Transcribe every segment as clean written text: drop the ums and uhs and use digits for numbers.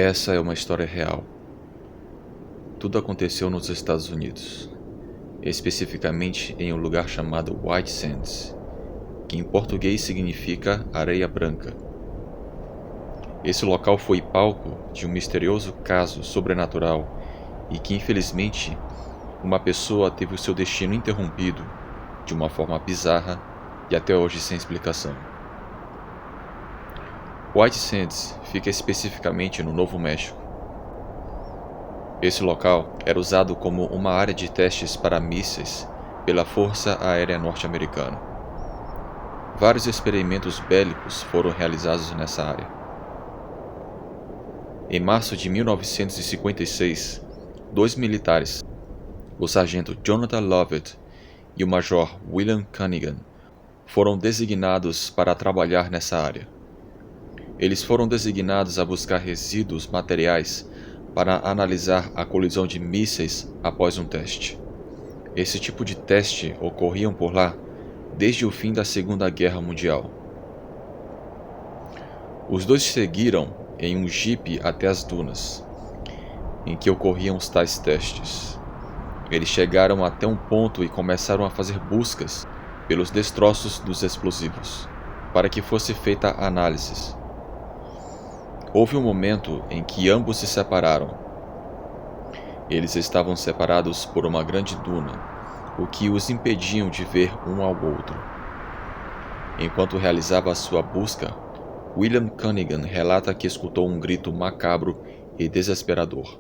Essa é uma história real. Tudo aconteceu nos Estados Unidos, especificamente em um lugar chamado White Sands, que em português significa areia branca. Esse local foi palco de um misterioso caso sobrenatural e que, infelizmente, uma pessoa teve o seu destino interrompido de uma forma bizarra e até hoje sem explicação. White Sands fica especificamente no Novo México. Esse local era usado como uma área de testes para mísseis pela Força Aérea Norte-Americana. Vários experimentos bélicos foram realizados nessa área. Em março de 1956, dois militares, o sargento Jonathan Lovett e o major William Cunningham, foram designados para trabalhar nessa área. Eles foram designados a buscar resíduos materiais para analisar a colisão de mísseis após um teste. Esse tipo de teste ocorriam por lá desde o fim da Segunda Guerra Mundial. Os dois seguiram em um jipe até as dunas, em que ocorriam os tais testes. Eles chegaram até um ponto e começaram a fazer buscas pelos destroços dos explosivos, para que fosse feita análise. Houve um momento em que ambos se separaram. Eles estavam separados por uma grande duna, o que os impediam de ver um ao outro. Enquanto realizava a sua busca, William Cunningham relata que escutou um grito macabro e desesperador.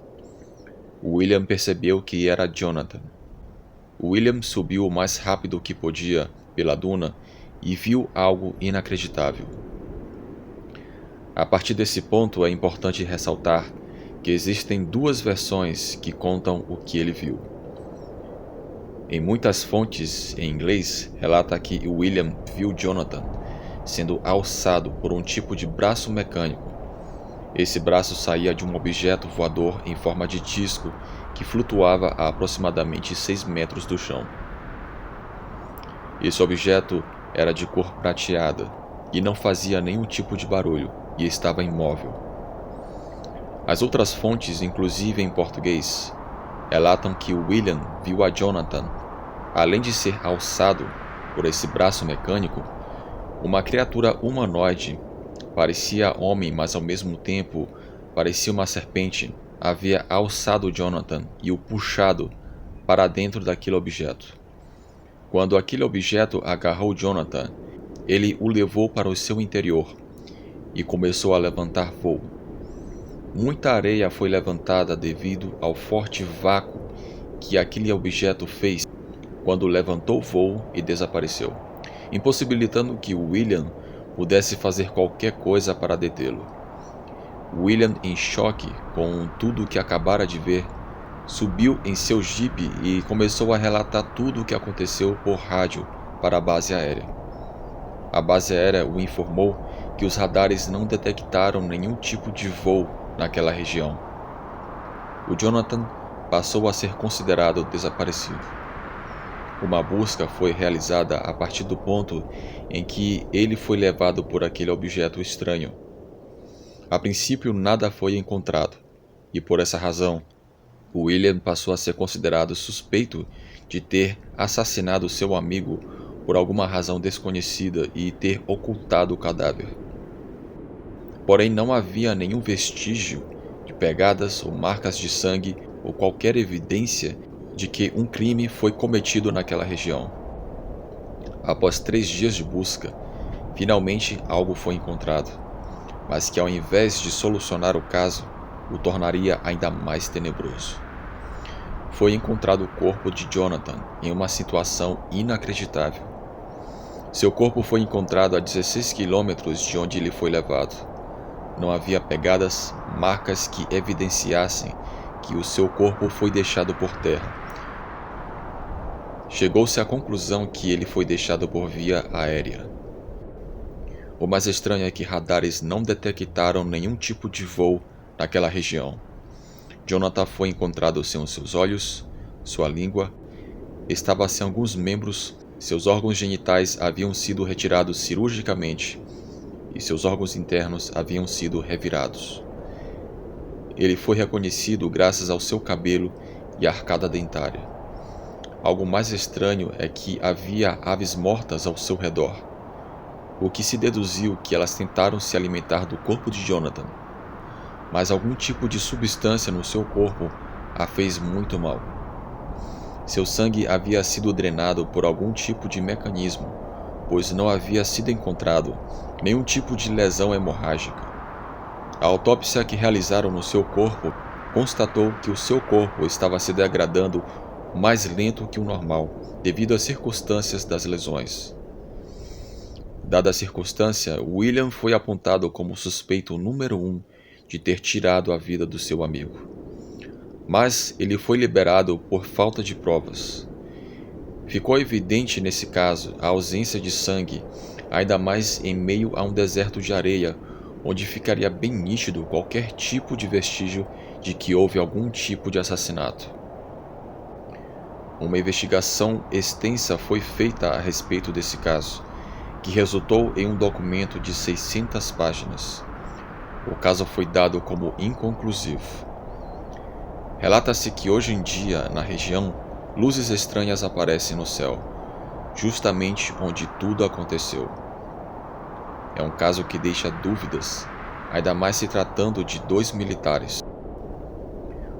William percebeu que era Jonathan. William subiu o mais rápido que podia pela duna e viu algo inacreditável. A partir desse ponto é importante ressaltar que existem duas versões que contam o que ele viu. Em muitas fontes em inglês, relata que William viu Jonathan sendo alçado por um tipo de braço mecânico. Esse braço saía de um objeto voador em forma de disco que flutuava a aproximadamente 6 metros do chão. Esse objeto era de cor prateada e não fazia nenhum tipo de barulho e estava imóvel. As outras fontes, inclusive em português, relatam que William viu a Jonathan, além de ser alçado por esse braço mecânico, uma criatura humanoide, parecia homem, mas ao mesmo tempo parecia uma serpente, havia alçado Jonathan e o puxado para dentro daquele objeto. Quando aquele objeto agarrou Jonathan, ele o levou para o seu interior e começou a levantar voo. Muita areia foi levantada devido ao forte vácuo que aquele objeto fez quando levantou voo e desapareceu, impossibilitando que William pudesse fazer qualquer coisa para detê-lo. William, em choque com tudo o que acabara de ver, subiu em seu jipe e começou a relatar tudo o que aconteceu por rádio para a base aérea. A base aérea o informou que os radares não detectaram nenhum tipo de voo naquela região. O Jonathan passou a ser considerado desaparecido. Uma busca foi realizada a partir do ponto em que ele foi levado por aquele objeto estranho. A princípio, nada foi encontrado, e por essa razão, William passou a ser considerado suspeito de ter assassinado seu amigo por alguma razão desconhecida e ter ocultado o cadáver. Porém, não havia nenhum vestígio de pegadas ou marcas de sangue ou qualquer evidência de que um crime foi cometido naquela região. Após 3 dias de busca, finalmente algo foi encontrado, mas que ao invés de solucionar o caso, o tornaria ainda mais tenebroso. Foi encontrado o corpo de Jonathan em uma situação inacreditável. Seu corpo foi encontrado a 16 quilômetros de onde ele foi levado. Não havia pegadas, marcas que evidenciassem que o seu corpo foi deixado por terra. Chegou-se à conclusão que ele foi deixado por via aérea. O mais estranho é que radares não detectaram nenhum tipo de voo naquela região. Jonathan foi encontrado sem os seus olhos, sua língua, estava sem alguns membros, seus órgãos genitais haviam sido retirados cirurgicamente e seus órgãos internos haviam sido revirados. ele foi reconhecido graças ao seu cabelo e arcada dentária. Algo mais estranho é que havia aves mortas ao seu redor, o que se deduziu que elas tentaram se alimentar do corpo de Jonathan, mas algum tipo de substância no seu corpo a fez muito mal. Seu sangue havia sido drenado por algum tipo de mecanismo, pois não havia sido encontrado nenhum tipo de lesão hemorrágica. A autópsia que realizaram no seu corpo constatou que o seu corpo estava se degradando mais lento que o normal, devido às circunstâncias das lesões. Dada a circunstância, William foi apontado como suspeito número 1 de ter tirado a vida do seu amigo. Mas ele foi liberado por falta de provas. Ficou evidente nesse caso a ausência de sangue, ainda mais em meio a um deserto de areia, onde ficaria bem nítido qualquer tipo de vestígio de que houve algum tipo de assassinato. Uma investigação extensa foi feita a respeito desse caso, que resultou em um documento de 600 páginas. O caso foi dado como inconclusivo. Relata-se que hoje em dia, na região, luzes estranhas aparecem no céu, justamente onde tudo aconteceu. É um caso que deixa dúvidas, ainda mais se tratando de 2 militares.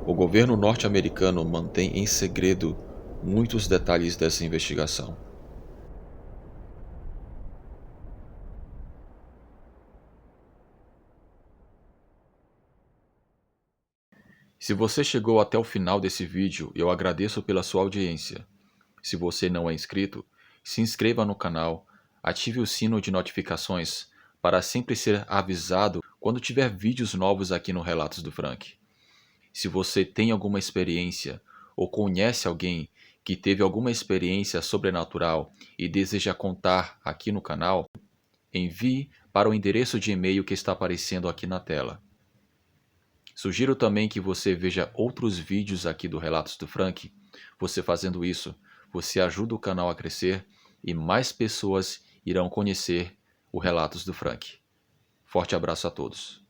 O governo norte-americano mantém em segredo muitos detalhes dessa investigação. Se você chegou até o final desse vídeo, eu agradeço pela sua audiência. Se você não é inscrito, se inscreva no canal, ative o sino de notificações para sempre ser avisado quando tiver vídeos novos aqui no Relatos do Frank. Se você tem alguma experiência ou conhece alguém que teve alguma experiência sobrenatural e deseja contar aqui no canal, envie para o endereço de e-mail que está aparecendo aqui na tela. Sugiro também que você veja outros vídeos aqui do Relatos do Frank. Você fazendo isso, você ajuda o canal a crescer e mais pessoas irão conhecer o Relatos do Frank. Forte abraço a todos.